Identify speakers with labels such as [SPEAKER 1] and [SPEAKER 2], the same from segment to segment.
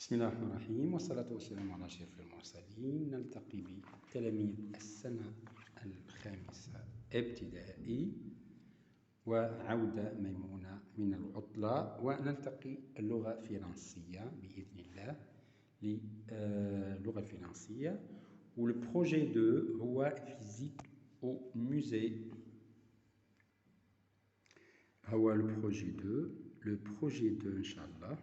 [SPEAKER 1] بسم الله الرحمن الرحيم، والصلاة والسلام على أشرف المرسلين. نلتقي بتلاميذ السنة الخامسة ابتدائي وعودة ميمونة من العطلة، ونلتقي اللغة الفرنسية بإذن الله. للغة الفرنسية والبروجي 2 هو فيزيت أو موزي. هو البروجي 2 إن شاء الله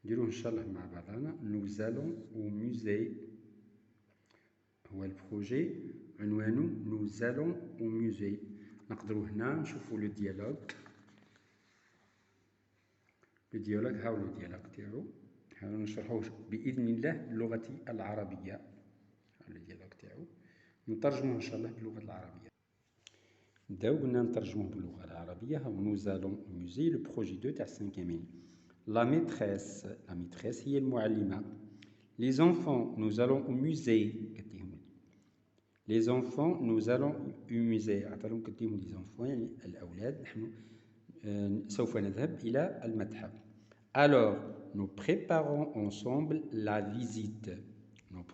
[SPEAKER 1] نديروه إن شاء الله مع بعضنا. nous allons au musée. هو البروجي عنوانه nous allons au musée. نقدروا هنا نشوفوا لو ديالوج. هاو لو ديالوج تاعو، هاو نشرحوه بإذن الله باللغة العربية. هاو لو ديالوج تاعو نترجموه إن شاء الله باللغة العربية. نبداو قلنا نترجموه باللغة العربية. هاو nous allons au musée لو بروجي 2 تاع 5e. La maîtresse هي المعلمة. Les enfants nous allons au musée. Les enfants nous allons au musée. عطلهم كديهم les enfants يعني الأولاد. نحن سوف نذهب إلى المتحف. Alors nous préparons ensemble la visite. Nous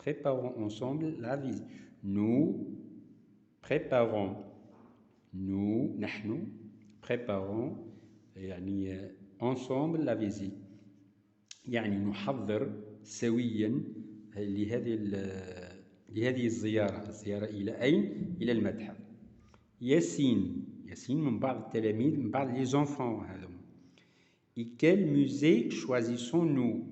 [SPEAKER 1] نحن préparons يعني ensemble la visite، يعني نحضر سويا لهذه الزيارة إلى أين؟ إلى المتحف. ياسين من بعض التلاميذ، من بعض les enfants هذوما. Et quel musée choisissons-nous؟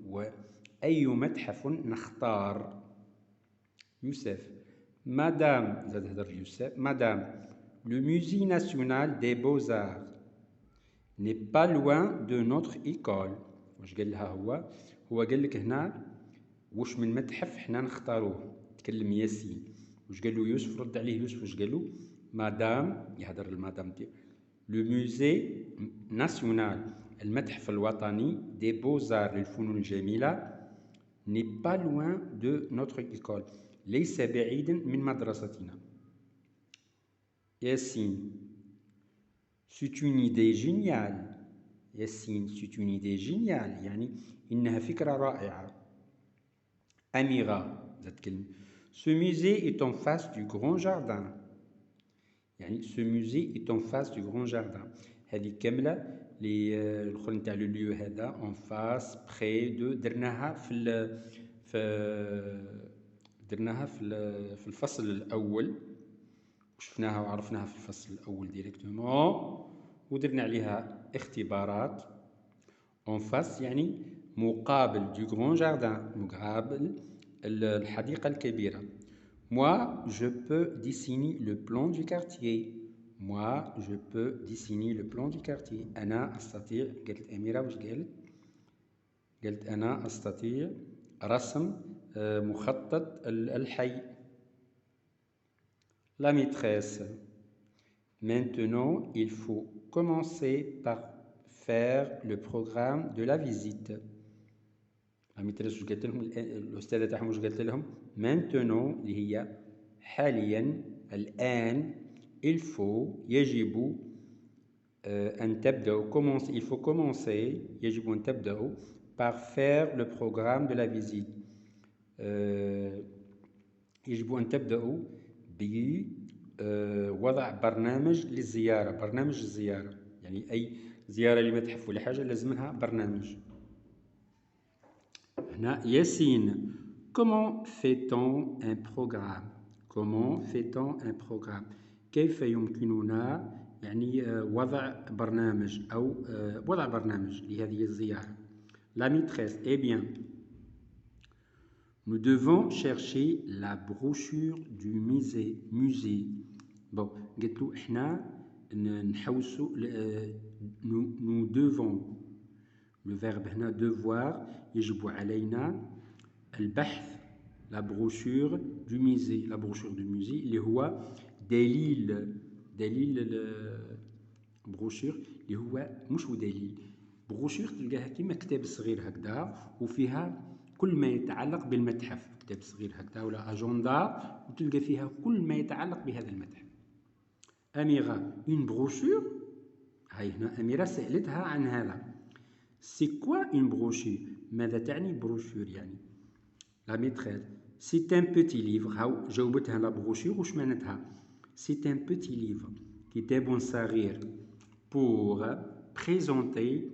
[SPEAKER 1] وأي متحف نختار؟ يوسف مدام، زاد هدر يوسف، مدام le musée national des beaux-arts n'est pas loin de notre école. واش قال لها هو قال لك هنا واش من متحف حنا نختاروه. تكلم ياسين. واش قال له يوسف؟ رد عليه يوسف واش قال له؟ مدام، يهضر المدام دي لو musée national، المتحف الوطني دي بوزار للفنون الجميلة، n'est pas loin de notre école، ليس بعيدا من مدرستنا. ياسين c'est une idée géniale. ياسين c'est une idée géniale يعني إنها فكرة رائعة. أميرة زاد كلمة ce musée est en face du grand jardin، يعني ce musée est en face du grand jardin. هذه كاملة الآخرين تاع لو ليو هذا en face près de درناها في الفصل الأول، وشفناها وعرفناها في الفصل الأول ديريكتومون، ودرنا عليها اختبارات. en face يعني مقابل du grand jardin، مقابل الحديقة الكبيرة. moi je peux dessiner le plan du quartier. أنا أستطيع، قالت أميرة واش قالت أنا أستطيع رسم مخطط الحي. La maîtresse maintenant il faut commencer par faire le programme de la visite. La maîtresse واش قالت لهم؟ الأستاذة تاعهم واش قالت لهم؟ maintenant اللي هي حاليا، الآن، il faut يجب أن تبدأوا il faut commencer يجب أن تبدأوا par faire le programme de la visite. يجب أن تبدأوا بوضع برنامج للزيارة، برنامج الزيارة يعني أي زيارة لمتحف ولا حاجة لازمها برنامج. هنا ياسين comment fait-on un programme؟ كيف يمكننا يعني وضع برنامج أو وضع برنامج لهذه الزيارة. La maîtresse eh bien nous devons chercher la brochure du musée. bon قلت له احنا نحوسوا nous devons، le verbe هنا devoir، يجب علينا البحث la brochure du musée. la brochure du musée اللي هو دليل بروشور، اللي هو مش دليل. بروشور تلقاها كيما كتاب صغير هكذا وفيها كل ما يتعلق بالمتحف، كتاب صغير هكذا ولا أجندا وتلقى فيها كل ما يتعلق بهذا المتحف. أميرة une brochure، هاي هنا أميرة سألتها عن هذا. C'est quoi une brochure؟ ماذا تعني بروشور يعني؟ La maîtresse. C'est un petit livre. هاو جاوبتها لا بروشور واش معناتها؟ C'est un petit livre. كتاب صغير. Pour présenter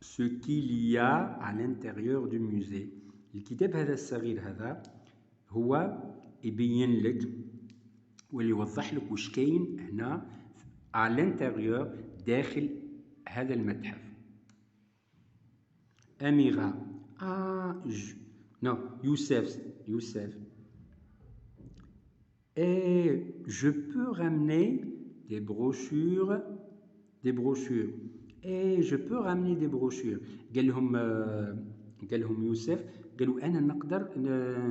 [SPEAKER 1] ce qu'il y a à l'intérieur du musée. الكتاب هذا الصغير هذا هو يبين لك واللي يوضح لك واش كاين هنا à l'intérieur داخل هذا المتحف. أميرة. Non, Youssef. Et je peux ramener des brochures. Et je peux ramener des brochures. قال لهم يوسف، قالوا أنا نقدر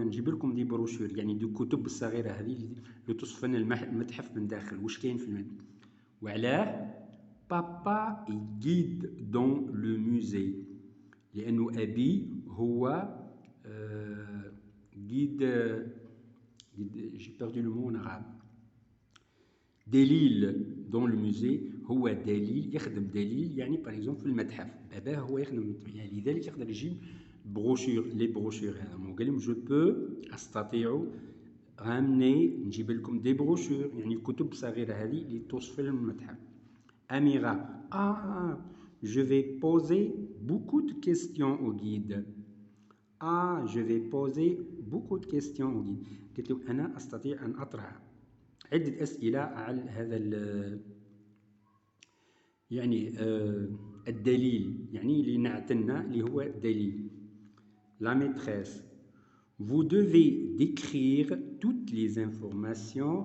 [SPEAKER 1] نجيب لكم دي بروشور، يعني دي الكتب الصغيرة هذه اللي توصف لنا المتحف من داخل واش كاين في المتحف. وعلاه؟ بابا يجيد دون لو موزي، لأنه أبي هو guide j'ai perdu le mot en arabe. دليل dans le musée هو دليل، يخدم دليل يعني باغ اكزومبل في المتحف. باباه هو يخدم يعني لذلك يقدر يجيب بروشور لي بروشور هذا. قال لهم جو بو استطيع رامني نجيب لكم دي بروشور يعني كتب صغيره هذه اللي توصف لهم المتحف. أميرة. je vais poser beaucoup de questions au guide. je vais poser beaucoup de questions au guide. قلت له أنا أستطيع أن أطرح عدة أسئلة على هذا يعني الدليل، يعني اللي نعتنا اللي هو دليل. La maîtresse. Vous devez décrire toutes les informations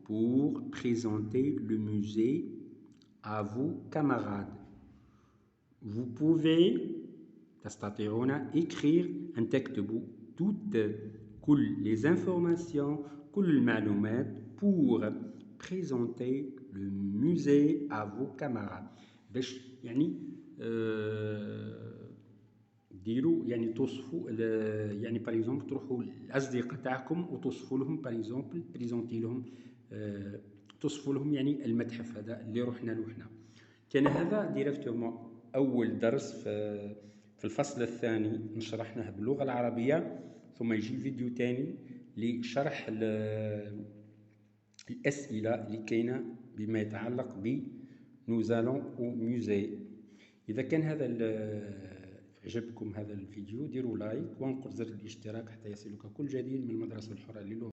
[SPEAKER 1] pour présenter le musée à vos camarades. Vous pouvez تستطيعون écrire أن تكتبوا كل les informations كل المعلومات pour présenter le musée à vos camarades. باش يعني ديروا يعني توصفوا يعني باغ اكزومبل تروحوا للاصدقاء تاعكم وتوصفوا لهم باغ اكزومبل بريزونتي لهم توصفوا لهم يعني المتحف هذا اللي رحنا له حنا. كان هذا ديريكتومون اول درس في الفصل الثاني نشرحناه باللغه العربيه، ثم يجي فيديو ثاني لشرح الاسئله اللي كاينه بما يتعلق ب nous allons au musée. اذا كان هذا عجبكم هذا الفيديو ديروا لايك وانقر زر الاشتراك حتى يصلك كل جديد من المدرسة الحرة للغة.